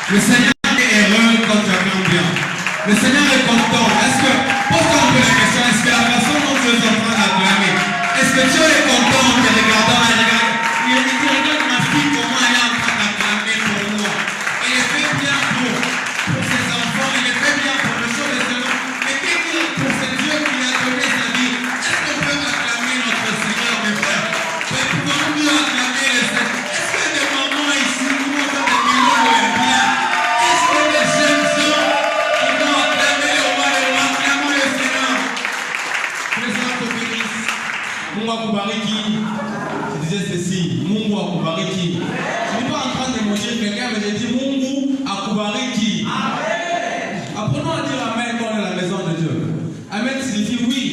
Le Seigneur est heureux quand tu acclames bien. Le Seigneur est content. Est-ce que, pose-toi un peu la question, est-ce que la façon dont tu es en train d'acclamer, est-ce que Dieu est content en te regardant? Il regarde ma fille, comment elle est en train d'acclamer pour moi. Il est fait bien pour ses enfants, il est fait bien pour le show des Seigneurs. Mais qu'est-ce qu'il y a pour ce Dieu qui a donné sa vie? Est-ce qu'on peut acclamer notre Seigneur, mes frères? Mais pouvons-nous mieux acclamer le Seigneur? Est-ce qu'il y a des moments ici où on entend des millions de bien? Est-ce que les jeunes gens qui vont acclamer le roi des rois, acclamons le Seigneur? Que le Seigneur te bénisse. Mungu akubariki. Je disais ceci, Mungu akubariki. Je ne suis pas en train d'émonger quelqu'un, mais j'ai dit Mungu akubariki. Apprenons à dire Amen quand on est à la maison de Dieu. Amen signifie oui,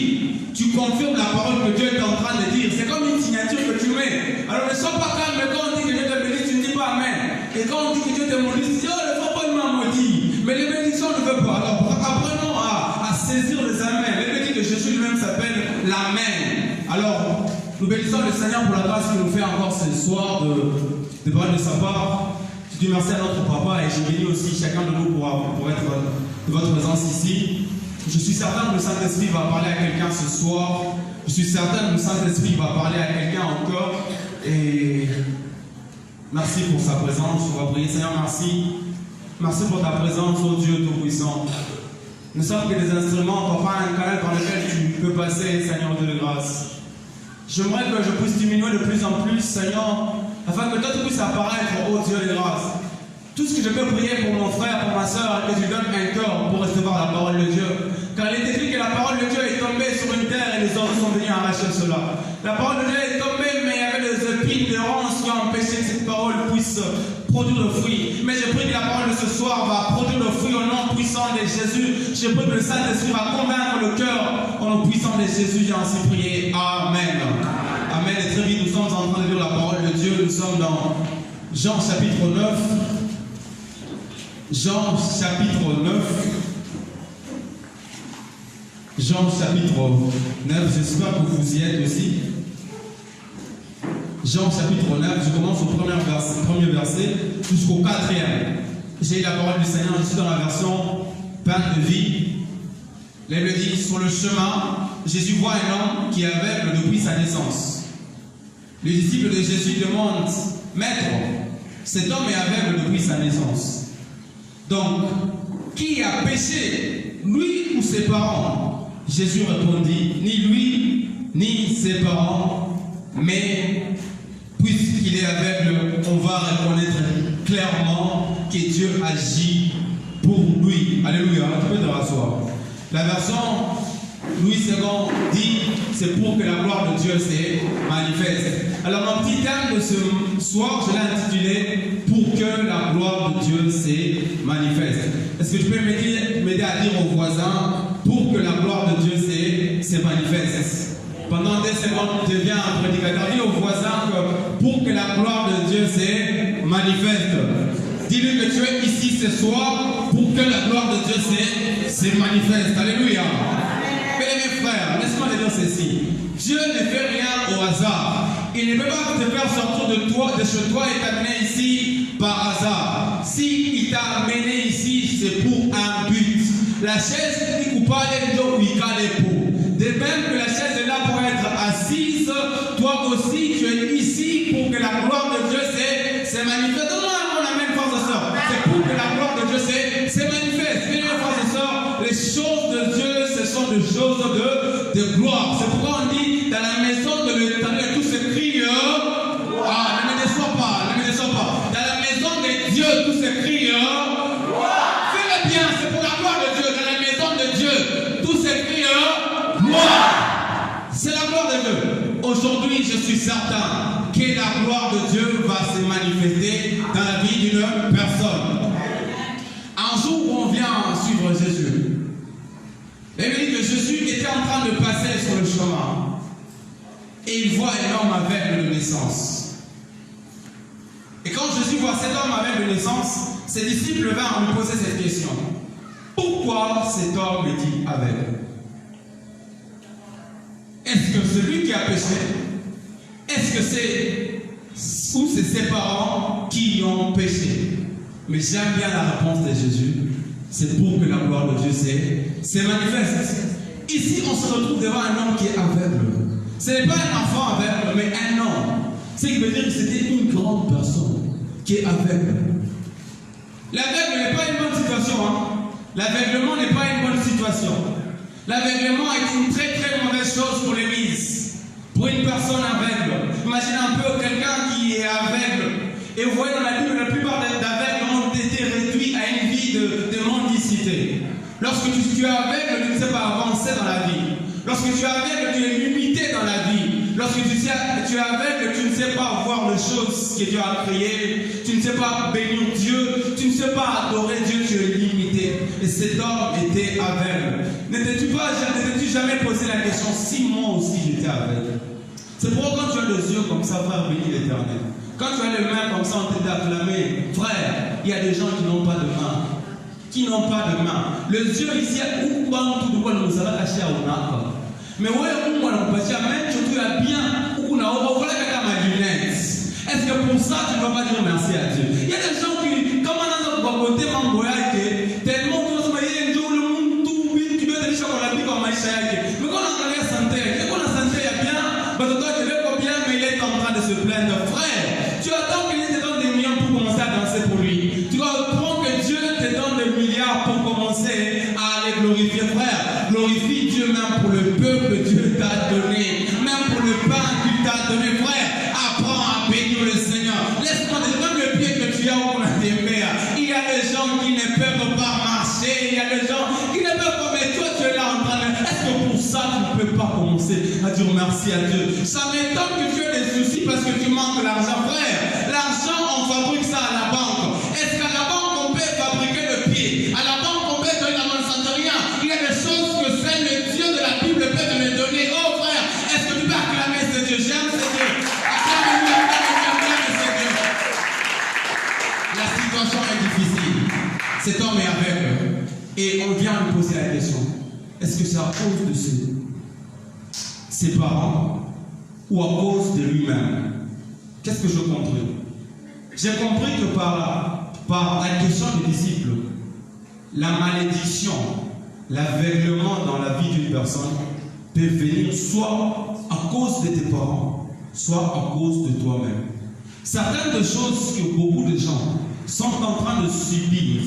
tu confirmes la parole que Dieu est en train de dire. C'est comme une signature que tu mets. Alors ne sois pas calme, mais quand on dit que Dieu te bénisse, tu ne dis pas Amen. Et quand on dit que Dieu te maudit, tu dis oh, le frère Paul m'a maudit. Mais les bénédictions ne veulent pas. Alors apprenons à saisir les Amen. Les bénédictions de Jésus lui-même s'appelle l'Amen. Alors, nous bénissons le Seigneur pour la grâce qu'il nous fait encore ce soir de parler de sa part. Je dis merci à notre papa et je bénis aussi chacun de nous pour être de votre présence ici. Je suis certain que le Saint-Esprit va parler à quelqu'un ce soir. Je suis certain que le Saint-Esprit va parler à quelqu'un encore. Et merci pour sa présence. On va prier. Seigneur, merci. Merci pour ta présence, ô Dieu Tout-Puissant. Nous sommes que des instruments, enfin un canal par lequel tu peux passer, Seigneur Dieu de grâce. J'aimerais que je puisse diminuer de plus en plus, Seigneur, afin que toi tu puisses apparaître, ô Dieu de grâce. Tout ce que je peux prier pour mon frère, pour ma soeur, que tu donnes un cœur pour recevoir la parole de Dieu. Car il est écrit que la parole de Dieu est tombée sur une terre et les hommes sont venus arracher cela. La parole de Dieu est tombée, mais il y avait des épines, des ronces qui ont empêché que cette parole puisse produire le fruit. Mais je prie que la parole de ce soir va produire le fruit au nom puissant de Jésus. Je prie que le Saint-Esprit va convaincre le cœur au nom puissant de Jésus. J'ai ainsi prié. Amen. Amen. Et très vite, nous sommes en train de lire la parole de Dieu. Nous sommes dans Jean chapitre 9. Jean chapitre 9. Jean chapitre 9. J'espère que vous y êtes aussi. Jean chapitre 9, je commence au premier verset jusqu'au 4e. J'ai la parole du Seigneur, je suis dans la version Pain de vie. Là, il me dit, sur le chemin, Jésus voit un homme qui est aveugle depuis sa naissance. Les disciples de Jésus demandent, Maître, cet homme est aveugle depuis sa naissance. Donc, qui a péché, lui ou ses parents? Jésus répondit, ni lui, ni ses parents, mais puisqu'il est aveugle, on va reconnaître clairement que Dieu agit pour lui. Alléluia, tu peux te rasseoir. La version Louis II dit, c'est pour que la gloire de Dieu se manifeste. Alors mon petit thème de ce soir, je l'ai intitulé, pour que la gloire de Dieu se manifeste. Est-ce que tu peux m'aider à dire aux voisins, pour que la gloire de Dieu se manifeste? Pendant 2 secondes, tu deviens un prédicateur. Dis aux voisins que pour que la gloire de Dieu se manifeste. Dis-lui que tu es ici ce soir pour que la gloire de Dieu se manifeste. Alléluia. Mes frères, laisse-moi te dire ceci. Dieu ne fait rien au hasard. Il ne peut pas te faire sortir de chez toi et t'amener ici par hasard. Si il t'a amené ici, c'est pour un but. La chaise est coupable de même que la chaise est là pour être assise, toi aussi tu es ici pour que la gloire de Dieu se manifeste. Donne-moi un bon amen, frères et sœurs. C'est pour que la gloire de Dieu se manifeste. Bien, frères et sœurs, les choses de Dieu, ce sont des choses de gloire. C'est pourquoi on dit dans la maison de l'Éternel, tous se crient. Ah, ne me déçois pas, ne me déçois pas. Dans la maison de Dieu, tous se crient. Fais-le bien, c'est pour la gloire de Dieu. Dans la maison de Dieu, tous se crient. C'est la gloire de Dieu. Aujourd'hui, je suis certain que la gloire de Dieu va se manifester dans la vie d'une personne. Un jour où on vient suivre Jésus, il dit que Jésus était en train de passer sur le chemin et il voit un homme aveugle de naissance. Et quand Jésus voit cet homme aveugle de naissance, ses disciples vinrent lui poser cette question. Pourquoi cet homme est-il aveugle? Est-ce que c'est lui qui a péché? Est-ce que c'est ses parents qui ont péché? Mais j'aime bien la réponse de Jésus. C'est pour que la gloire de Dieu se manifeste. Ici, on se retrouve devant un homme qui est aveugle. Ce n'est pas un enfant aveugle, mais un homme. Ce qui veut dire que c'était une grande personne qui est aveugle. L'aveugle n'est pas une bonne situation. L'aveuglement n'est pas une bonne situation. L'aveuglement est une très très mauvaise chose pour l'Église. Pour une personne aveugle. Imaginez un peu quelqu'un qui est aveugle. Et vous voyez dans la Bible, la plupart des aveugles ont été réduits à une vie de mendicité. Lorsque tu es aveugle, tu ne sais pas avancer dans la vie. Lorsque tu es aveugle, tu es limité dans la vie. Lorsque tu es aveugle, tu ne sais pas voir les choses que Dieu a créées. Tu ne sais pas bénir Dieu. Tu ne sais pas adorer Dieu, tu es limité. Et cet homme était aveugle. N'étais-tu jamais posé la question si moi aussi j'étais aveugle? C'est pourquoi quand tu as les yeux comme ça, frère, bénis l'Éternel. Quand tu as les mains comme ça, on t'est acclamé. Frère, il y a des gens qui n'ont pas de main. Qui n'ont pas de main. Les yeux ici, où tout de quoi nous allons cacher à Onaka. Mais ouais, où on va passer, même tu as bien, où on a voilà ma lunette. Est-ce que pour ça, tu ne vas pas dire merci à Dieu? Il y a des gens qui, comme on a notre côté, tellement que tu le monde tout vite, tu dois te dire qu'on a mis comme Maïcha. Mais quand on a la santé, quand la santé est bien, toi tu veux pas bien, mais il est en train de se plaindre. Frère, tu attends qu'il te donne des millions pour commencer à danser pour lui. Tu attends que Dieu te donne des milliards pour commencer à aller glorifier. Frère, glorifie Dieu même pour le peuple que Dieu t'a donné, même pour le pain qu'il t'a donné. Frère, apprends à bénir le Seigneur. Laisse-moi dire, même le pied que tu as au de tes mères. Il y a des gens qui ne peuvent pas marcher, il y a des gens qui ne peuvent pas, mais toi tu es là en train de... Est-ce que pour ça tu ne peux pas commencer à dire merci à Dieu? Ça m'étonne que tu aies des soucis parce que tu manques l'argent. Frère, l'argent on fabrique ça à la banque. Est-ce qu'à la banque on peut fabriquer le pied? À la banque on peut donner la main sans rien. Il y a des choses que seul le Dieu de la Bible peut te donner. Oh frère, est-ce que tu peux acclamer ce Dieu? J'aime ce Dieu. Acclame-lui, acclame ce Dieu. La situation est difficile. Cet homme est aveugle. Et on vient lui poser la question. Est-ce que c'est à cause de ses parents ou à cause de lui-même? Qu'est-ce que je compris? J'ai compris que par la question des disciples, la malédiction, l'aveuglement dans la vie d'une personne peut venir soit à cause de tes parents, soit à cause de toi-même. Certaines des choses que beaucoup de gens sont en train de subir,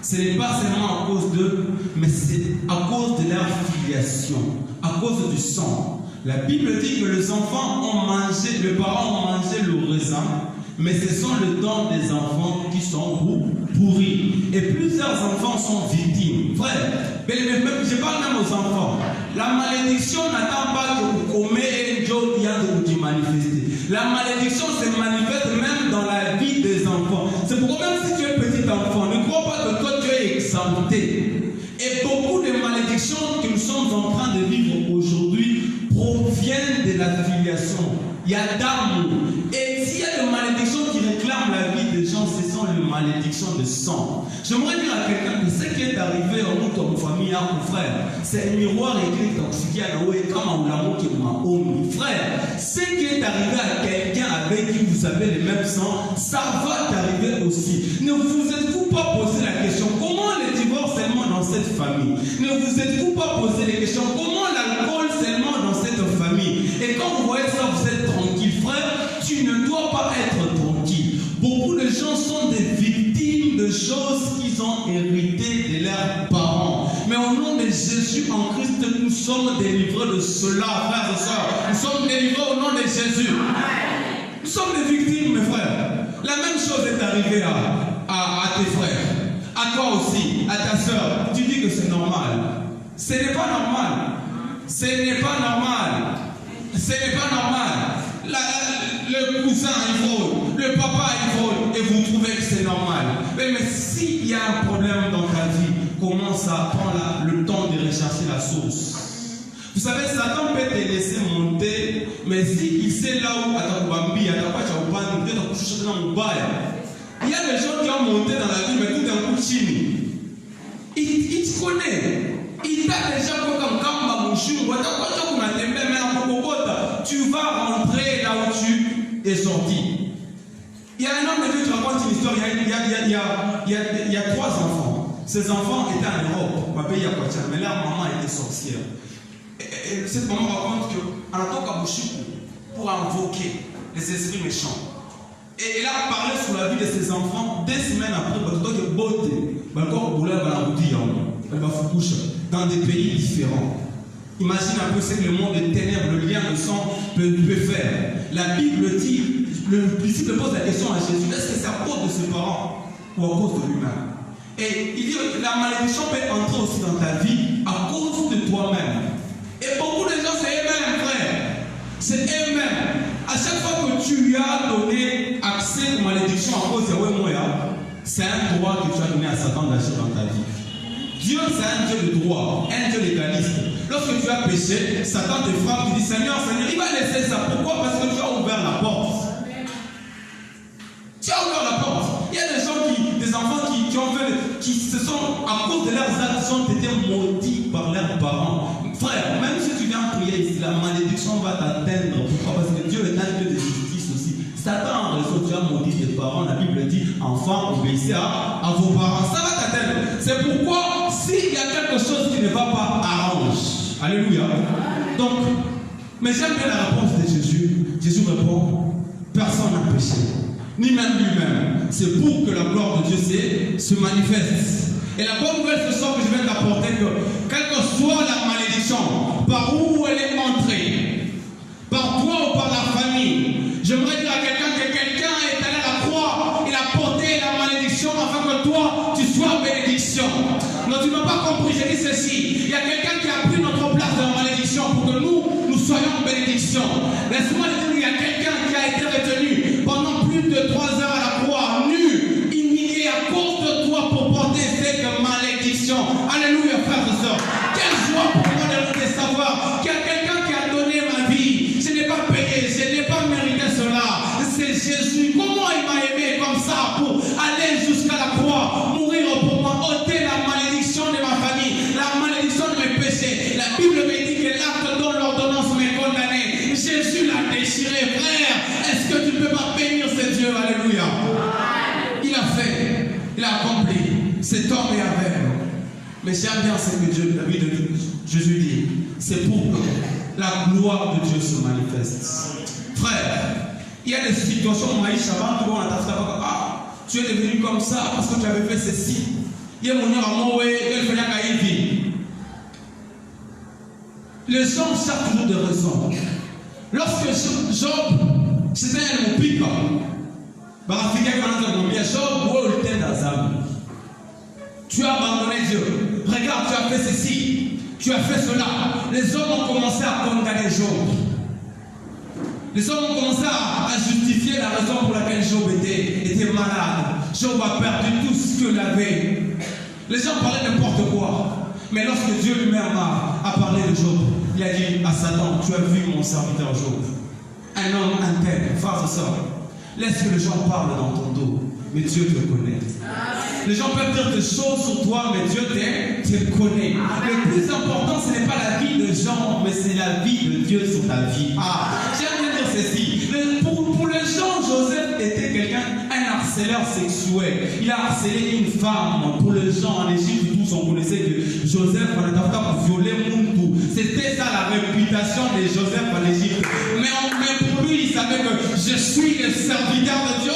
ce n'est pas seulement à cause d'eux, mais c'est à cause de leur filiation, à cause du sang. La Bible dit que les enfants ont mangé, les parents ont mangé le raisin, mais ce sont les dents des enfants qui sont pourris. Et plusieurs enfants sont victimes. Frère, je parle même aux enfants. La malédiction n'attend pas que vous commettez un job qui a de vous manifester. La malédiction se manifeste même dans la vie des enfants. C'est pourquoi même si tu es petit enfant, ne crois pas que toi tu es exempté. Et beaucoup de malédictions que nous sommes en train de vivre aujourd'hui proviennent de la filiation. Il y a d'amour. Et s'il y a des malédictions qui réclament la vie des gens, ce sont les malédictions de sang. J'aimerais dire à quelqu'un que ce qui est arrivé en ton famille, à mon frère, c'est un miroir écrit toxique à Noé, comme un l'amour qui m'a omis. Frère, ce qui est arrivé à quelqu'un avec qui vous avez le même sang, ça va t'arriver aussi. Ne vous êtes-vous pas posé la question, comment le divorce seulement dans cette famille? Ne vous êtes-vous pas posé la question, comment l'alcool seulement dans cette famille? Et quand vous voyez ça, vous êtes tranquille, frère, tu ne dois pas être tranquille. Beaucoup de gens sont des victimes de choses qu'ils ont héritées de leurs parents. Mais au nom de Jésus en Christ, nous sommes délivrés de cela, frères et sœurs. Nous sommes délivrés au nom de Jésus. Nous sommes des victimes, mes frères. La même chose est arrivée à tes frères, à toi aussi, à ta sœur. Tu dis que c'est normal. Ce n'est pas normal. Ce n'est pas normal. Ce n'est pas normal. Le cousin il fraude, le papa il fraude, et vous trouvez que c'est normal. Mais s'il y a un problème dans ta vie, commence à prendre le temps de rechercher la source. Vous savez, Satan peut te laisser monter, mais s'il sait là où il y a des gens qui ont monté dans la vie, mais tout d'un coup, chimie. Il te connaît. Il t'a déjà comme tu vas rentrer là où tu es sorti. Il y a un homme de Dieu qui raconte une histoire. Il y a 3 enfants. Ces enfants étaient en Europe, au pays Aquatia, mais leur maman était sorcière. Et cette maman raconte qu'en attendant Kabouchikou, pour invoquer les esprits méchants, et elle a parlé sur la vie de ses enfants 2 semaines après, dans des pays différents. Imagine un peu ce que le monde des ténèbres, le lien de sang peut faire. La Bible dit, le disciple pose la question à Jésus, est-ce que c'est à cause de ses parents ou à cause de lui-même? Et il dit que la malédiction peut entrer aussi dans ta vie à cause de toi-même. Et beaucoup de gens, c'est eux-mêmes, frère. C'est eux-mêmes. À chaque fois que tu lui as donné accès aux malédictions à cause de Wemoya, c'est un droit que tu as donné à Satan d'agir dans ta vie. Dieu, c'est un Dieu de droit, un Dieu légaliste. Lorsque tu as péché, Satan te frappe, tu dis Seigneur, Seigneur, il va laisser ça. Pourquoi? Parce que tu as ouvert la porte. Tu as ouvert la porte. Il y a des gens des enfants qui se sont, à cause de leurs actes, ont été maudits par leurs parents. Frère, même si tu viens prier ici, la malédiction va t'atteindre. Pourquoi? Parce que Dieu est un Dieu de justice aussi. Satan, en raison, tu as maudit tes parents. La Bible dit, enfants, obéissez à vos parents. Ça va t'atteindre. C'est pourquoi, s'il y a quelque chose qui ne va pas, arrange. Alléluia. Donc, mais j'aime bien la réponse de Jésus. Jésus répond, personne n'a péché, ni même lui-même. C'est pour que la gloire de Dieu se manifeste. Et la bonne nouvelle ce soir que je viens d'apporter, que quelle que soit la malédiction, par où elle est entrée, par toi ou par la famille, j'aimerais dire à quelqu'un que quelqu'un est allé à la croix, il a porté la malédiction afin que toi, tu sois bénédiction. Non, tu n'as pas compris, j'ai dit ceci. Il y a quelqu'un qui a pris notre place dans la malédiction pour que nous soyons bénédiction. Laisse-moi te dire, il y a quelqu'un qui a été retenu pendant plus de 3 heures à la croix, nu, humilié à cause de toi pour porter cette malédiction. Alléluia, frères et sœurs. Quelle joie pour moi de savoir qu'il y a quelqu'un qui a donné ma vie. Je n'ai pas payé, je n'ai pas mérité cela. C'est Jésus. Comment il m'a aimé comme ça pour aller jusqu'à la croix, mourir pour moi, ôter la malédiction de ma famille, la malédiction de mes péchés. La Bible me dit que l'acte dont l'ordonnance m'est condamnée, Jésus l'a déchiré. Frère, est-ce que tu ne peux pas bénir ce Dieu? Alléluia. Il a fait, il a accompli. Cet homme est aveugle. Mais j'aime bien ce que Dieu, la vie de Jésus dit. C'est pour que la gloire de Dieu se manifeste. Frère, il y a des situations où Maïcha avant tout le monde a tu es devenu comme ça parce que tu avais fait ceci. Il y a mon amour et les gens cherchent toujours des raisons. Lorsque Job, c'était un pic, tu as abandonné Dieu. Regarde, tu as fait ceci, tu as fait cela. Les hommes ont commencé à condamner Job. Les hommes ont commencé à justifier la raison pour laquelle Job était malade. Job a perdu tout ce qu'il avait. Les gens parlaient n'importe quoi. Mais lorsque Dieu lui-même a parlé de Job, il a dit à Satan, tu as vu mon serviteur Job. Un homme intègre, frères et sœurs. Laisse que les gens parlent dans ton dos. Mais Dieu te connaît. Les gens peuvent dire des choses sur toi, mais Dieu te connaît. Le plus important, ce n'est pas la vie de gens, mais c'est la vie de Dieu sur ta vie. J'aime bien dire ceci. Pour les gens, Joseph était quelqu'un, un harceleur sexuel. Il a harcelé une femme. Pour les gens en Égypte, tous on connaissait que Joseph, on était pour violer Muntu. C'était ça la réputation de Joseph en Égypte. Mais pour lui, il savait que je suis le serviteur de Dieu.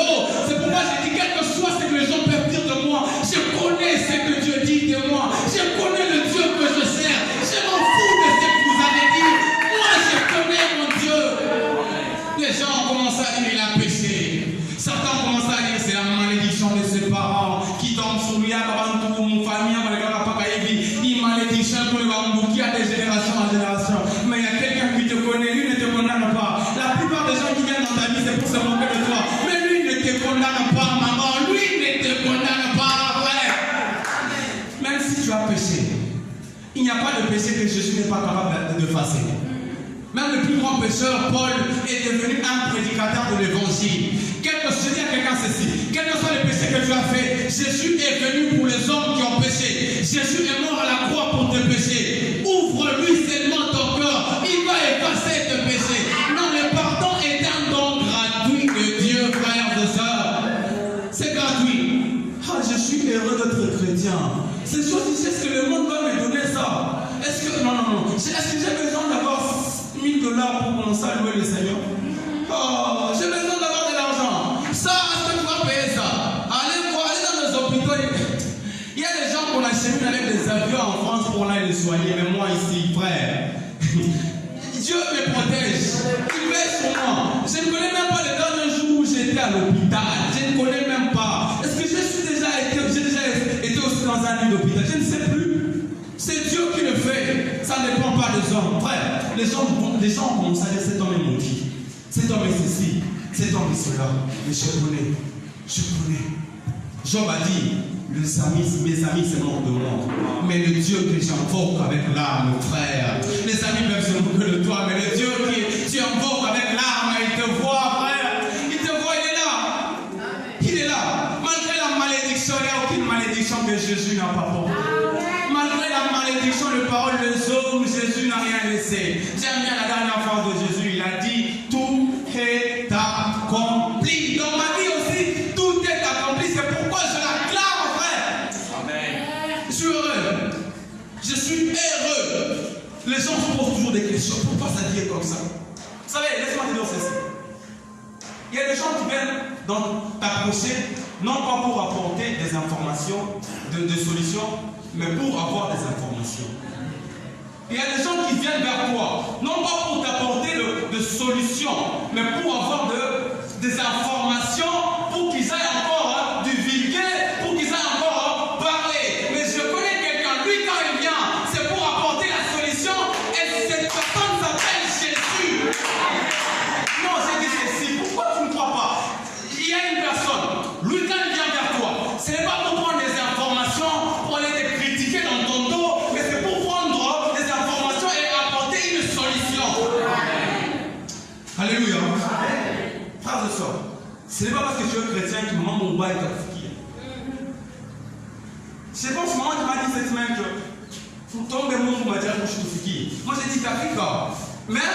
C'est pourquoi j'ai dit quelque chose, c'est que les gens peuvent dire de moi, je connais ce que Dieu dit de moi, je connais le Dieu que je sers, je m'en fous de ce que vous avez dit, moi je connais mon Dieu. Les gens ont commencé à dire il a péché. Certains ont commencé à dire c'est la malédiction de ses parents qui tombe sur lui, mon famille, il malédiction pour les bambous qui a des générations en génération. Mais il y a quelqu'un qui te connaît, lui ne te condamne pas. La plupart des gens qui viennent dans ta vie, c'est pour se moquer de toi. Mais lui ne te condamne pas, maman. Lui ne te condamne pas, frère. Même si tu as péché, il n'y a pas de péché que Jésus n'est pas capable de effacer. Même le plus grand pécheur, Paul, est devenu un prédicateur de l'évangile. Je dis à quelqu'un ceci, quel que soit le péché que tu as fait, Jésus est venu pour les hommes qui ont péché. Jésus est mort à la croix pour tes péchés. Ouvre-lui seulement ton cœur, il va effacer tes péchés. Non, le pardon est un don gratuit de Dieu, frères et sœurs. d'être chrétien. Ces choses, est-ce que le monde va me donner ça? Est-ce que, non. Est-ce que j'ai besoin d'avoir $1000 pour commencer à louer le Seigneur? Oh, j'ai besoin d'avoir de l'argent. Ça, est-ce que tu vas payer ça? Allez dans les hôpitaux. Il y a des gens qu'on achemine avec des avions en France pour aller les soigner. Mais moi ici, frère, Dieu me protège. Il veille sur moi. Je ne connais même pas le dernier jour où j'étais à l'hôpital. Je ne connais même pas. Est-ce que j'ai déjà été aussi dans un lit d'hôpital? Je ne sais plus. C'est Dieu qui le fait. Ça ne dépend pas des hommes. Frère, les gens commencent à dire cet homme est maudit. Cet homme est ceci. Cet homme est cela. Mais je connais. Job a dit, mes amis se moquent de moi. Mais le Dieu que j'invoque avec l'arme, frère. Les amis peuvent se moquer de toi, mais le Dieu que tu invoques avec l'arme, il te voit, frère. Il te voit, il est là. Il est là. Malgré la malédiction, il n'y a aucune malédiction que Jésus n'a pas portée. Malgré la malédiction, les paroles des hommes, Jésus n'a rien laissé. J'aime bien la dernière phrase de Jésus, il a dit, tout est accompli. Dans ma vie aussi, tout est accompli. C'est pourquoi je l'acclame, frère. Amen. Je suis heureux. Je suis heureux. Les gens se posent toujours des questions. Pourquoi ça dit comme ça? Vous savez, laisse-moi te dire ceci. Il y a des gens qui viennent t'approcher, non pas pour apporter des informations, de solutions, mais pour avoir des informations. Il y a des gens qui viennent vers toi, non pas pour t'apporter de solutions, mais pour avoir des informations, pour qu'ils aillent encore divulguer, pour qu'ils aillent encore parler. Mais je connais quelqu'un, lui quand il vient, c'est pour apporter la solution, et cette personne s'appelle Jésus. Non, j'ai dit ceci, pourquoi tu ne crois pas? Il y a une personne, lui quand il vient vers toi, ce n'est pas pour prendre des informations, pour aller te critiquer dans ton dos, mais c'est pour prendre des informations et apporter une solution. Alléluia. Frères et sœurs, ce n'est pas parce que tu es chrétien que maman mon bail t'a fouillé. Je pense que maman m'a dit cette semaine que ton démon m'a dit que je suis fouillé. Moi j'ai dit Africa. Mais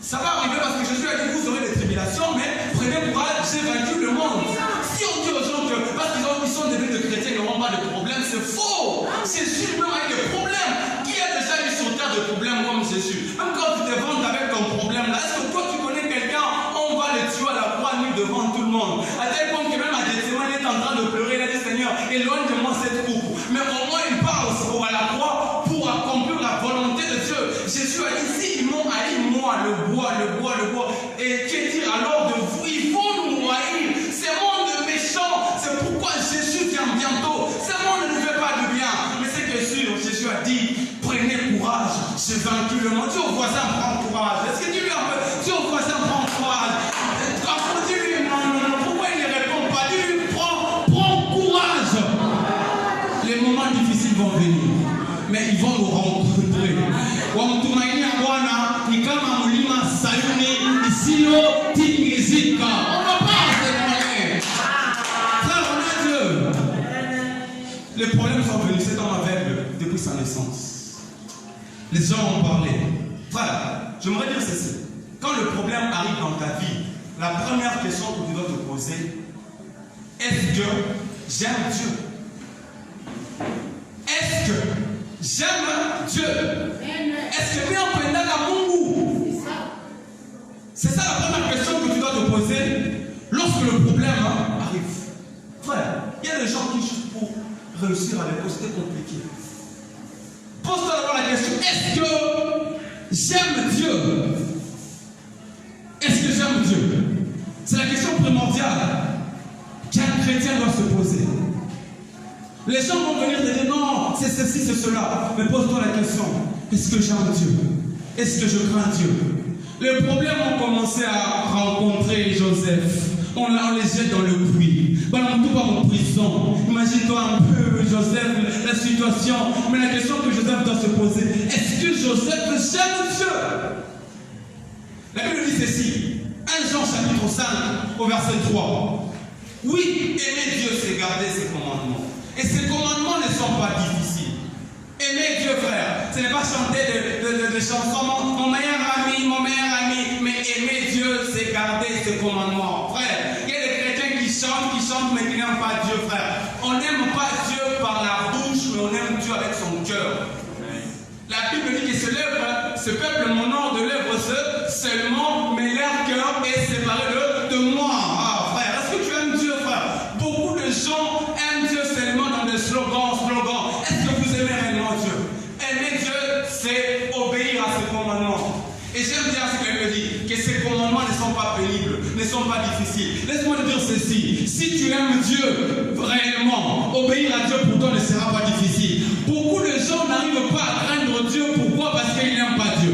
ça va arriver parce que Jésus a dit vous aurez des tribulations, mais prenez courage, j'ai vaincu le monde. Si on dit aux gens que parce qu'ils sont devenus de chrétiens, ils n'auront pas de problème, c'est faux. Jésus même avec des problèmes. Qui a déjà eu sur terre de problèmes comme Jésus? Même quand tu te vantes avec ton problème là, est-ce que toi tu connais quelqu'un, on va le tuer à la croix nu devant tout le monde? À tel point que même à Gethsémane, il est en train de pleurer, il a dit Seigneur, éloigne de moi cette coupe. Mais au moins il part à la croix pour accomplir la volonté de Dieu. Jésus a dit si ils m'ont haï, moi, le bois. Et qui dit alors de vous, ils vont nous haïr. C'est monde méchant. C'est pourquoi Jésus vient bientôt. Ce monde ne nous fait pas du bien. Mais c'est que sûr, Jésus a dit, prenez courage. J'ai vaincu le monde. Dis au voisin, prends courage. Est-ce que tu lui as dis au voisin, prends courage. Dis-lui, non. Pourquoi il ne répond pas? Dis-lui, prends courage. Les moments difficiles vont venir. Mais ils vont nous rencontrer. Wamtumaini Bwana ni kama mlima Sayuni isiyotingizika. On ne va pas se demander. Frère, on a Dieu. Les problèmes sont venus. Cet homme aveugle depuis sa naissance. Les gens ont parlé. Frère, j'aimerais dire ceci. Quand le problème arrive dans ta vie, la première question que tu dois te poser, est-ce que j'aime Dieu? Est-ce que j'aime Dieu? Est-ce que bien on peut à Mungu? C'est ça la première question que tu dois te poser lorsque le problème arrive. Frère, il y a des gens qui juste pour réussir avec eux, c'était compliqué. Pose-toi d'abord la question, est-ce que j'aime Dieu? Est-ce que j'aime Dieu? C'est la question primordiale qu'un chrétien doit se poser. Les gens vont venir te dire non, c'est ceci, c'est cela. Mais pose-toi la question, est-ce que j'aime Dieu? Est-ce que je crains Dieu? Les problèmes ont commencé à rencontrer Joseph. On les jette dans le puits. Tout va en prison. Imagine-toi un peu, Joseph, la situation. Mais la question que Joseph doit se poser, est-ce que Joseph j'aime Dieu? La Bible dit ceci. 1 Jean chapitre 5, au verset 3. Oui, aimer Dieu, c'est garder ses commandements. Et ces commandements ne sont pas difficiles. Aimer Dieu, frère, ce n'est pas chanter de chansons, mon meilleur ami, mais aimer Dieu, c'est garder ses commandements. Frère, il y a des chrétiens qui chantent, mais qui n'aiment pas Dieu, frère. On n'aime pas Dieu ce peuple m'honore de lèvres seulement, mais leur cœur est séparé de moi. Ah frère, est-ce que tu aimes Dieu, frère? Beaucoup de gens aiment Dieu seulement dans des slogans. Est-ce que vous aimez réellement Dieu? Aimer Dieu, c'est obéir à ses commandements. Et j'aime bien ce qu'elle me dit, que ces commandements ne sont pas pénibles, ne sont pas difficiles. Laisse-moi te dire ceci, si tu aimes Dieu réellement, obéir à Dieu pour toi ne sera pas difficile. Beaucoup de gens n'arrivent pas à craindre Dieu, pourquoi? Parce qu'ils n'aiment pas Dieu.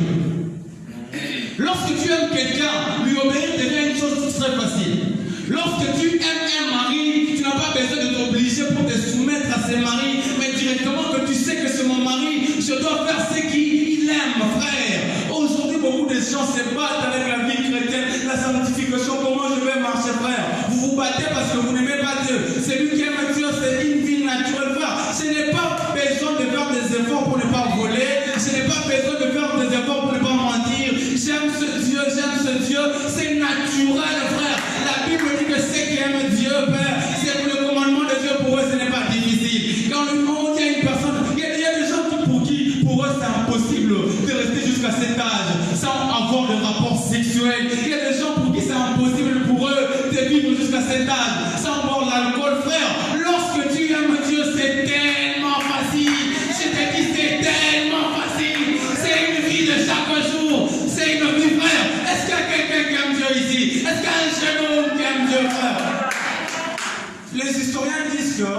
Lorsque tu aimes quelqu'un, lui obéir devient une chose très facile. Lorsque tu aimes un mari, tu n'as pas besoin de t'obliger pour te soumettre à ses maris, mais directement que tu sais que c'est mon mari, je dois faire ce qu'il aime, frère. Aujourd'hui, beaucoup de gens se battent avec la vie chrétienne, la sanctification. Comment je vais marcher, frère? Vous vous battez parce que vous n'aimez pas Dieu. Celui qui aime Dieu, c'est une vie naturelle, frère. Ce n'est pas besoin de faire des efforts pour ne pas voler. Ce n'est pas besoin de faire des efforts pour ne pas mentir. J'aime ce Dieu, c'est naturel, frère. La Bible dit que ceux qui aiment Dieu, Père, c'est que le commandement de Dieu pour eux, ce n'est pas difficile. Quand on dit à une personne, il y a des gens pour eux, c'est impossible de rester jusqu'à cet âge sans avoir de rapport sexuel. Il y a des gens pour qui c'est impossible pour eux de vivre jusqu'à cet âge sans boire l'alcool, frère. Lorsque tu aimes Dieu, c'est tellement facile. Je te dis, c'est tellement facile. C'est une vie de chaque jour. C'est une vie, frère. Est-ce qu'il y a quelqu'un qui aime Dieu ici? Est-ce qu'il y a un jeune homme qui aime Dieu, frère? Les historiens disent que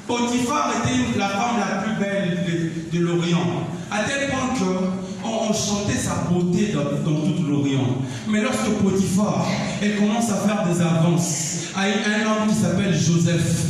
Potiphar était la femme la plus belle de l'Orient, à tel point qu'on chantait sa beauté dans tout l'Orient. Mais lorsque Potiphar, elle commence à faire des avances à un homme qui s'appelle Joseph,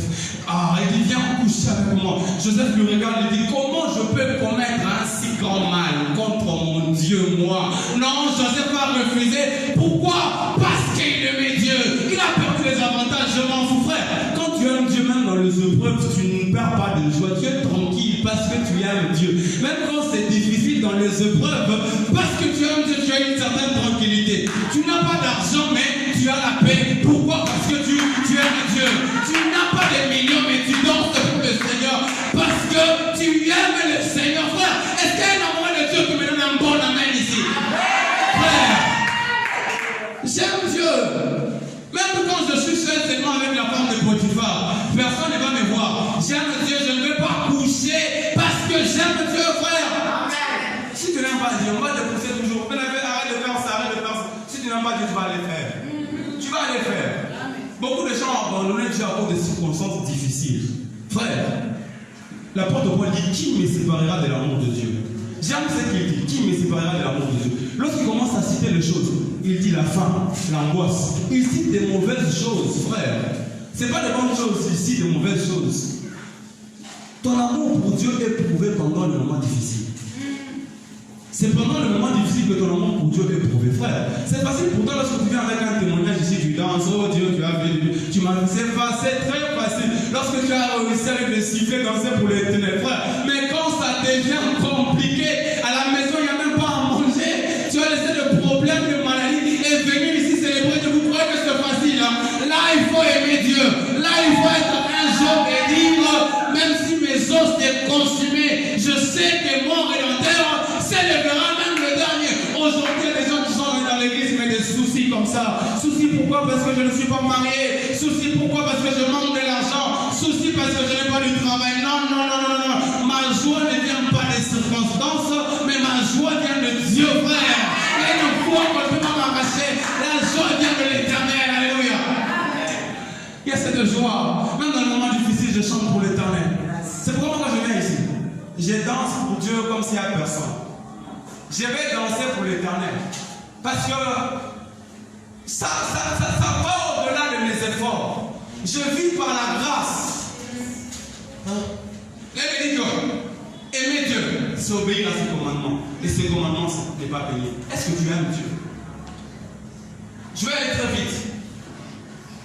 il dit, viens coucher avec moi. Joseph lui regarde et dit, comment je peux commettre un si grand mal contre mon Dieu, moi? Non, Joseph a refusé. Pourquoi? Parce qu'il aimait Dieu. Il a perdu les avantages, je m'en fous, frère. Quand tu aimes Dieu, même dans les épreuves, tu ne perds pas de joie. Tu es tranquille parce que tu aimes Dieu. Même quand c'est difficile dans les épreuves, parce que tu aimes Dieu, tu as une certaine tranquillité. Tu n'as pas d'argent, mais tu as la paix. Pourquoi? Parce que tu aimes Dieu. Tu n'as pas de millions, mais tu danses pour le Seigneur. Parce que tu aimes le Seigneur, frère. Est-ce qu'il y a un amour de Dieu qui me donne un bon amen ici? Frère, j'aime Dieu. Même quand je suis seul seulement avec la femme de Potiphar, personne ne va me voir. J'aime Dieu, je ne veux pas coucher parce que j'aime Dieu, frère. Amen. Si tu n'aimes pas Dieu, on va te pousser toujours. Arrête de faire ça, arrête de faire ça. Si tu n'aimes pas Dieu, tu vas les faire. Tu vas les faire. Beaucoup de gens ont abandonné Dieu à cause des circonstances difficiles. Frère, l'apôtre Paul dit, qui me séparera de l'amour de Dieu? J'aime ce qu'il dit, qui me séparera de l'amour de Dieu? Lorsqu'il commence à citer les choses, il dit la faim, l'angoisse. Il cite des mauvaises choses, frère. Ce n'est pas des bonnes choses, il cite des mauvaises choses. Ton amour pour Dieu est prouvé pendant le moment difficile. C'est pendant le moment difficile que ton amour pour Dieu est prouvé, frère. C'est facile pour toi lorsque tu viens avec un témoignage ici, tu danses, oh Dieu, tu as vu, tu m'as dit, c'est très facile. Lorsque tu as réussi avec le sifflet, danser pour les ténèbres, frère. Mais quand ça devient compliqué, à la maison, il n'y a même pas à manger, tu as laissé le problème de maladie et venir ici célébrer, vous croyez que c'est facile, hein? Là, il faut aimer Dieu. Là, il faut être un jour et dire, même si mes os sont consumés, je sais que mon Rédempteur s'élèvera même le dernier. Aujourd'hui, il y a des gens qui sont dans l'église, mais des soucis comme ça. Soucis pourquoi? Parce que je ne suis pas marié. Soucis pourquoi? Parce que je manque de l'argent. Soucis parce que je n'ai pas du travail. Non. Ma joie ne vient pas des circonstances, mais ma joie vient de Dieu, frère. Il y a une foi qu'on ne peut pas m'arracher. La joie vient de l'Éternel. Alléluia. Il y a cette joie. Même dans le moment difficile, je chante pour l'Éternel. C'est pourquoi quand je viens ici, je danse pour Dieu comme s'il n'y a personne. Je vais danser pour l'Éternel. Parce que ça va au-delà de mes efforts. Je vis par la grâce. L'Église dit que aimer Dieu, c'est obéir à ses commandements. Et ses commandements, ce n'est pas payé. Est-ce que tu aimes Dieu? Je vais aller très vite.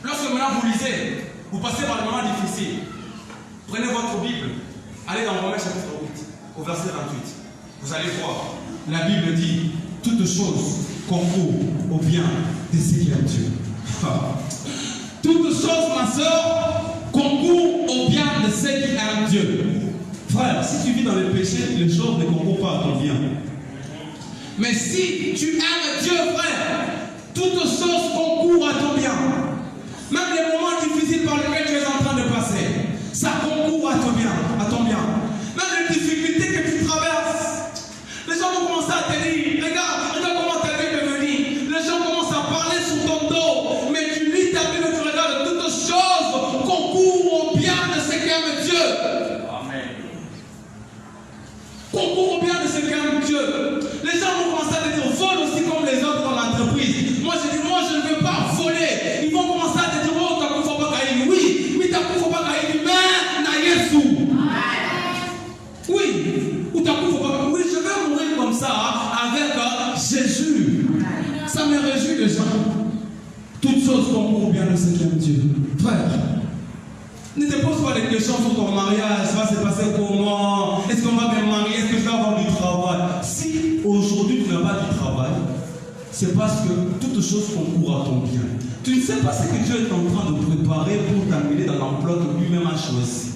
Lorsque maintenant vous lisez, vous passez par le moment difficile, prenez votre Bible, allez dans Romains chapitre 8, au verset 28. Vous allez voir. La Bible dit, toutes choses concourent au bien de ceux qui aiment Dieu. Toutes choses, ma soeur, concourent au bien de ceux qui aiment Dieu. Frère, si tu vis dans le péché, les choses ne concourent pas à ton bien. Mais si tu aimes Dieu, frère, toutes choses concourent à ton bien. Même les moments difficiles par lesquels tu es en train de passer, ça concourt à ton bien, à ton bien. Même les difficultés que tu traverses, les gens vont commencer à te dire, regarde comment ta vie est devenue. Les gens commencent à parler sur ton dos, mais tu lis ta Bible, tu regardes, toutes choses concourent au bien de ceux qui aiment Dieu. Amen. Concourent au bien de ceux qui aiment Dieu. Les gens vont commencer à te dire, vole aussi comme les autres dans l'entreprise. Moi je dis, moi je ne veux pas voler. Ils vont commencer à te dire, oh, t'as ne faut pas cailler. Oui, t'as ne faut pas cailler, mais na Yesu. Oui, ou t'as ne faut pas. Oui, je vais mourir comme ça avec Jésus. Ça me réjouit les gens. Toutes choses concourent au bien de ceux qui aiment Dieu. Frère, ne te pose pas des questions sur ton mariage, ça va se passer comment, est-ce qu'on va me marier, est-ce que je vais avoir du travail. Si aujourd'hui tu n'as pas du travail, c'est parce que toutes choses concourent à ton bien. Tu ne sais pas ce que Dieu est en train de préparer pour t'amener dans l'emploi que lui-même a choisi.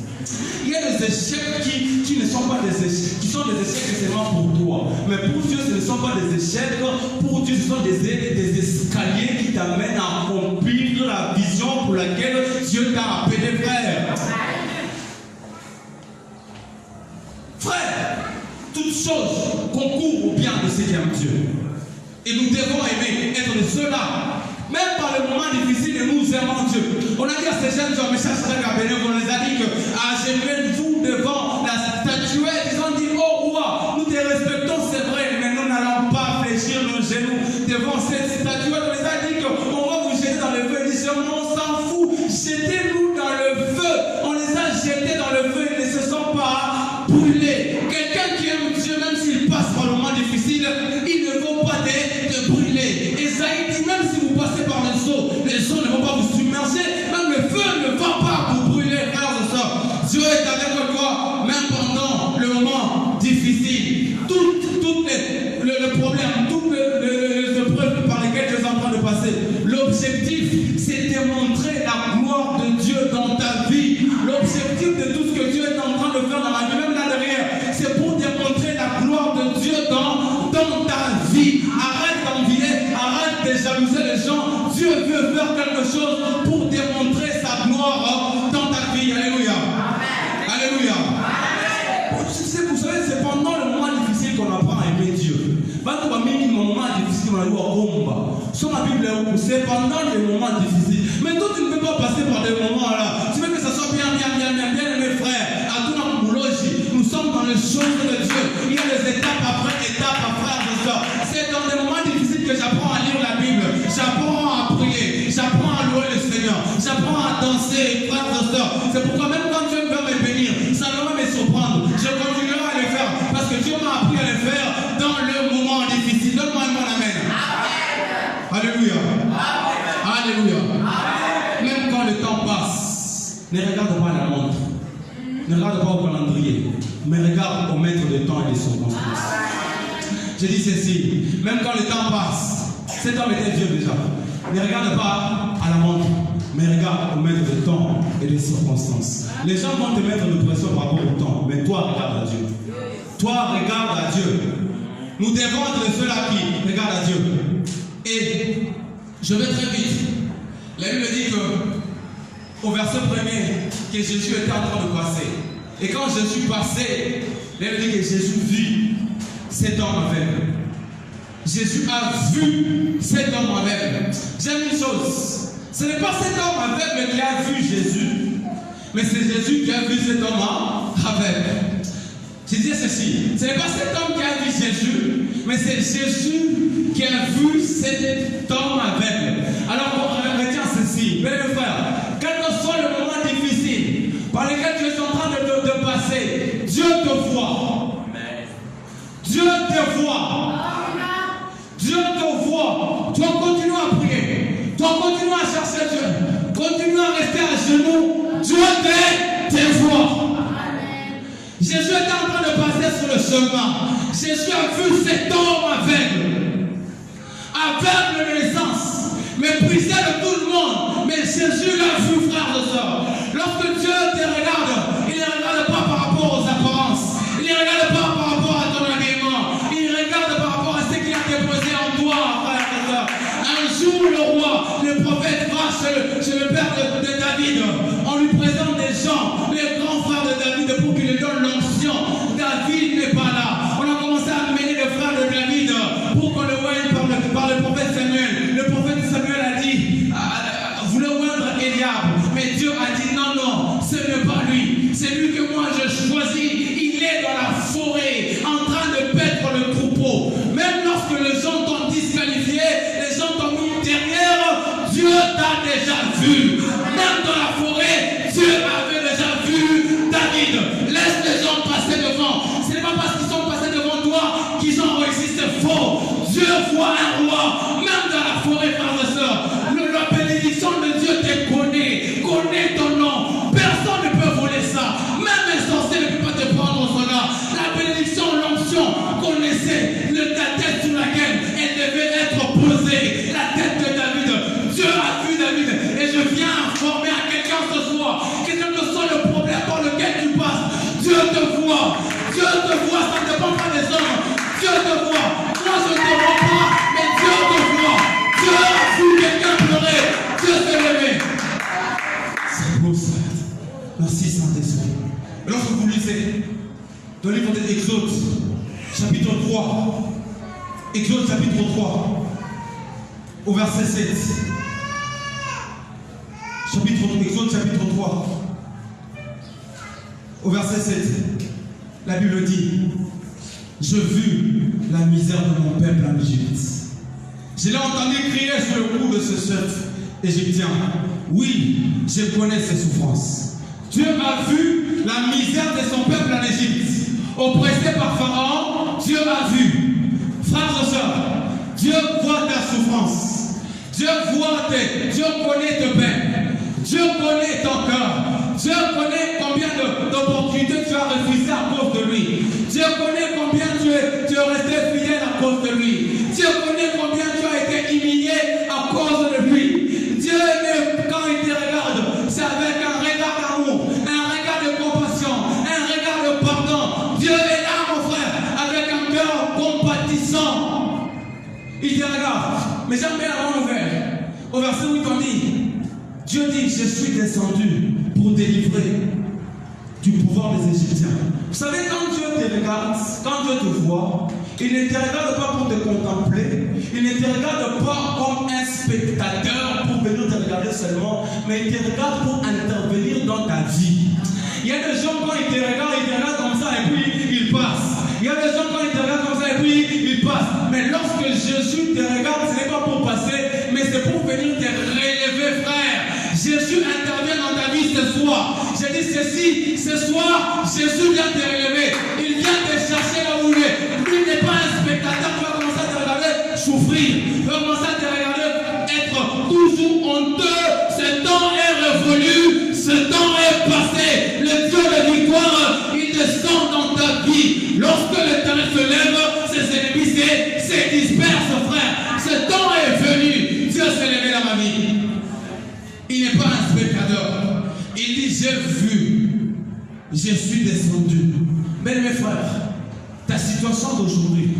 Il y a des échecs qui ne sont pas des échecs, qui sont des échecs seulement pour toi. Mais pour Dieu, ce ne sont pas des échecs. Pour Dieu, ce sont des escaliers qui t'amènent à accomplir la vision pour laquelle Dieu t'a appelé, frère. Frère, toutes choses concourent au bien de ceux qui aiment Dieu. Et nous devons aimer être de ceux-là. Même par le moment difficile, nous aimons Dieu. On a dit à ces jeunes gens, mes chers frères Gabénés, on les a dit que agenouillez-vous devant la statuette. Ils ont dit, oh roi, nous te respectons, c'est vrai, mais nous n'allons pas fléchir nos genoux devant cette statuette. On les a dit qu'on va vous jeter dans le feu. Ils disent, on s'en fout, jetez-nous dans le feu. On les a jetés dans le feu, ils ne se sont pas brûlés. Quelqu'un qui aime Dieu, même s'il passe par le moment difficile, il ne faut pas te brûler. Esaïe dit, même si vous passez par les eaux ne vont pas vous submerger, même le feu ne va pas vous brûler, frères et sœurs. Dieu est avec toi, même pendant le moment difficile. Tout le problème, toutes les épreuves par lesquelles tu es en train de passer, l'objectif, c'est de montrer la gloire de Dieu dans ta vie. L'objectif de tout ce que Dieu est en train de faire dans ma vie, même là derrière, c'est pour démontrer la gloire de Dieu dans ta vie. Arrête d'envier, arrête de jalouser les gens. Dieu veut faire quelque chose pour démontrer sa gloire dans ta vie. Alléluia. Amen. Alléluia. Amen. Vous savez, c'est pendant le moment difficile qu'on apprend à aimer Dieu. Quand on a mis un moment difficile, on a eu à combat. Sur la Bible, c'est pendant les moments difficiles. Mais toi, tu ne peux pas passer par des moments là. Tu veux que ça soit bien, mes frères. À tout notre boulot, nous sommes dans les choses de Dieu. Il y a des étapes après étapes, frères et sœurs. C'est dans des moments difficiles que j'apprends à lire la Bible. J'apprends à prier. J'apprends à louer le Seigneur. J'apprends à danser, frères et sœurs. C'est pourquoi même quand Dieu veut me bénir, ça ne va pas me surprendre. Je continuerai à le faire parce que Dieu m'a appris à le faire dans le moment difficile. Donne-moi un bon amen. Alléluia. Alléluia. Même quand le temps passe, ne regarde pas la montre. Ne regarde pas au calendrier. Mais regarde au maître de temps et des circonstances. Je dis ceci. Même quand le temps passe, cet homme était vieux déjà. Ne regarde pas à la montre. Mais regarde au maître de temps et des circonstances. Les gens vont te mettre de pression par rapport au temps. Mais toi, regarde à Dieu. Toi, regarde à Dieu. Nous devons être ceux-là qui regardent à Dieu. Et je vais très vite. La Bible dit que, au verset 1er, que Jésus était en train de passer. Et quand Jésus passait, la Bible dit que Jésus vit cet homme aveugle. Jésus a vu cet homme aveugle. J'aime une chose. Ce n'est pas cet homme aveugle qui a vu Jésus, mais c'est Jésus qui a vu cet homme aveugle. Je disais ceci. Ce n'est pas cet homme qui a vu Jésus, mais c'est Jésus qui a vu cet homme aveugle. Alors on retient ceci. Mes frères, quel que soit le moment difficile par lequel tu es en train de passer, Dieu te voit. Dieu te voit. Dieu te voit. Toi continue à prier. Toi continue à chercher Dieu. Continue à rester à genoux. Dieu te voit. Jésus était en train de passer sur le chemin. Jésus a vu cet homme aveugle. Aveugle de naissance. Méprisé de tout le monde. Mais Jésus l'a vu, frères et sœurs. Lorsque Dieu te regarde, il ne regarde pas par rapport aux apparences. Il ne regarde pas par rapport à ton habillement. Il regarde par rapport à ce qu'il a déjà vu. Même dans la forêt, Dieu avait déjà vu David. Laisse les gens passer devant. Ce n'est pas parce qu'ils sont passés devant toi qu'ils ont réussi, c'est faux. Dieu voit un roi, même dans la forêt, frères et sœurs. La bénédiction de Dieu te connaît ton nom. Personne ne peut voler ça. Même un sorcier ne peut pas te prendre cela. La bénédiction, l'onction, connaissez la tête sur laquelle elle devait être posée. La tête de David. Dieu a vu David. Et je viens informer à quelqu'un ce soir, quel que soit le problème par lequel tu passes, Dieu te voit. Dieu te voit, ça ne dépend pas des hommes. Dieu te voit. Moi je ne te vois pas, mais Dieu te voit. Dieu a vu quelqu'un pleurer. Dieu s'est levé. C'est beau ça. Merci Saint-Esprit. Lorsque vous lisez dans le livre de Exode, chapitre 3, Exode chapitre 3, au verset 7. Exode chapitre 3, au verset 7, la Bible dit: je vis la misère de mon peuple en Égypte. Je l'ai entendu crier sur le cou de ce chef égyptien. Oui, je connais ses souffrances. Dieu a vu la misère de son peuple en Égypte. Oppressé par Pharaon, Dieu a vu. Frères et sœurs, Dieu voit ta souffrance. Dieu connaît tes peines. Dieu connaît ton cœur. Dieu connaît combien d'opportunités tu as refusées à cause de lui. Dieu connaît combien tu es resté fidèle à cause de lui. Dieu connaît combien tu as été humilié à cause de lui. Dieu, quand il te regarde, c'est avec un regard d'amour, un regard de compassion, un regard de pardon. Dieu est là, mon frère, avec un cœur compatissant. Il te regarde. Mais j'aime bien la bonne nouvelle. Au verset 8, on dit: Dieu dit, je suis descendu pour délivrer du pouvoir des Égyptiens. Vous savez, quand Dieu te regarde, quand Dieu te voit, il ne te regarde pas pour te contempler, il ne te regarde pas comme un spectateur pour venir te regarder seulement, mais il te regarde pour intervenir dans ta vie. Il y a des gens, quand ils te regardent comme ça et puis ils passent. Il y a des gens, quand ils te regardent comme ça et puis ils passent. Mais lorsque Jésus te regarde, ce n'est pas pour passer, mais c'est pour venir te relever, frère. Jésus intervient dans ta vie ce soir. J'ai dit ceci, ce soir, Jésus vient te relever. Il vient te chercher là où il est. Lui n'est pas un spectateur qui va commencer à te regarder souffrir. Il va commencer à te regarder être toujours honteux. Ce temps est révolu, ce temps est passé. Le Dieu de victoire, il descend dans ta vie. Lorsque l'Éternel se lève, ses ennemis se dispersent, frère. Ce temps est venu. Dieu s'est levé dans ma vie. Il n'est pas un spectateur. Il dit: j'ai vu, je suis descendu. Mais mes frères, ta situation d'aujourd'hui,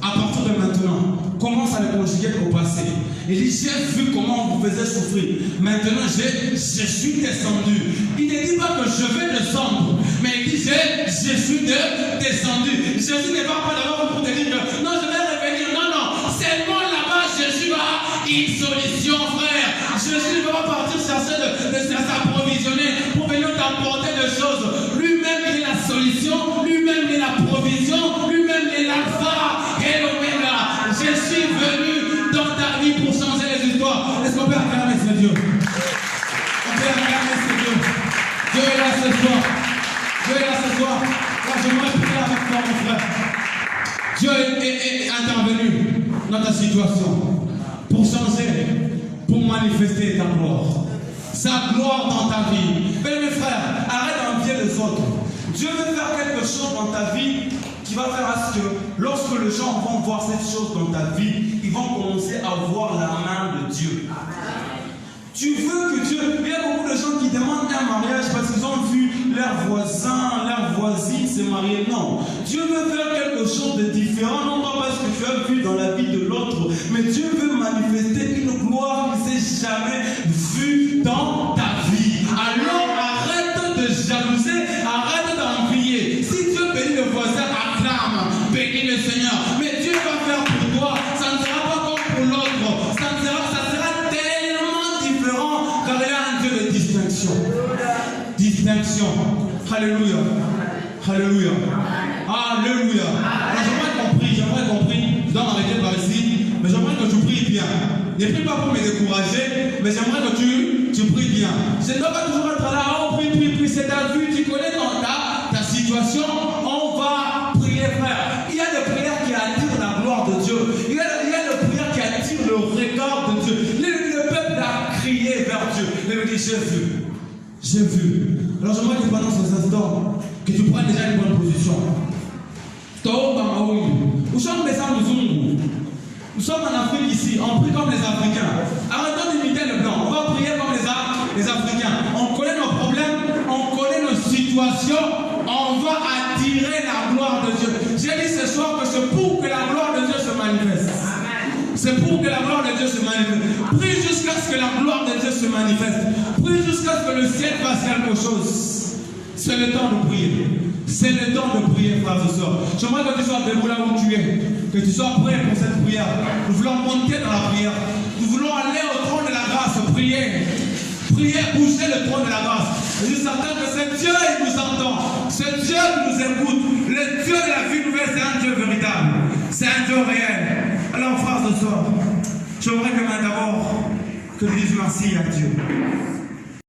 à partir de maintenant, commence à le conjuguer au passé. Il dit: j'ai vu comment on vous faisait souffrir. Maintenant, je suis descendu. Il ne dit pas que je vais descendre, mais il dit: je suis descendu. Jésus n'est pas d'abord pour te dire que non, je vais revenir. Non, non. Seulement là-bas, Jésus a une solution, frère. Jésus ne va pas partir chercher de s'approvisionner pour venir t'apporter des choses. Lui-même il est la solution, lui-même il est la provision, lui-même il est l'alpha et l'oméga. Je suis venu dans ta vie pour changer les histoires. Est-ce qu'on peut acclamer ce Dieu? On peut acclamer ce Dieu. Dieu est là ce soir. Dieu est là ce soir. Là, je vais prier avec toi, mon frère. Dieu est intervenu dans ta situation pour changer, pour manifester ta gloire. Sa gloire dans ta vie. Mais mes frères, arrête d'envier les autres. Dieu veut faire quelque chose dans ta vie qui va faire à ce que lorsque les gens vont voir cette chose dans ta vie, ils vont commencer à voir la main de Dieu. Tu veux que Dieu... Il y a beaucoup de gens qui demandent un mariage parce qu'ils ont vu leurs voisins, leurs voisines se marier. Non. Dieu veut faire quelque chose de différent, non pas parce que tu as vu dans la vie de l'autre, mais Dieu veut manifester une gloire qui ne s'est jamais vue dans ta vie. Alors arrête de jalouser, arrête d'envier. Si Dieu bénit le voisin, acclame, bénis le Seigneur. Mais Dieu va faire pour toi, ça ne sera pas comme pour l'autre. Ça sera tellement différent car il y a un Dieu de distinction. Distinction. Alléluia. Alléluia. Alléluia. Alors j'aimerais compris, je dois m'arrêter par ici, mais j'aimerais que je prie bien. Ne prie pas pour me décourager, mais j'aimerais que tu pries bien. Je ne dois pas toujours être là, oh, prie, c'est ta vie, tu connais ta situation, on va prier, frère. Il y a des prières qui attirent la gloire de Dieu. Il y a des prières qui attirent le regard de Dieu. Le peuple a crié vers Dieu. Il me dit, j'ai vu. Alors j'aimerais que pendant ces instants, que tu prennes déjà une bonne position. Nous sommes des Amazons. Nous sommes en Afrique ici, on prie comme les Africains. Arrêtons d'imiter les Blancs, on va prier comme les Africains. On connaît nos problèmes, on connaît nos situations, on va attirer la gloire de Dieu. J'ai dit ce soir que c'est pour que la gloire de Dieu se manifeste. C'est pour que la gloire de Dieu se manifeste. Prie jusqu'à ce que la gloire de Dieu se manifeste. Prie jusqu'à ce que le ciel fasse quelque chose. C'est le temps de prier. C'est le temps de prier, frères et sœurs. J'aimerais que tu sois debout là où tu es. Que tu sois prêt pour cette prière. Nous voulons monter dans la prière. Nous voulons aller au trône de la grâce. Prier. Prier, bouger le trône de la grâce. Je suis certain que c'est Dieu qui nous entend. C'est Dieu qui nous écoute. Le Dieu de la vie nouvelle, c'est un Dieu véritable. C'est un Dieu réel. Alors, frères et sœurs, j'aimerais que d'abord que nous disions merci à Dieu.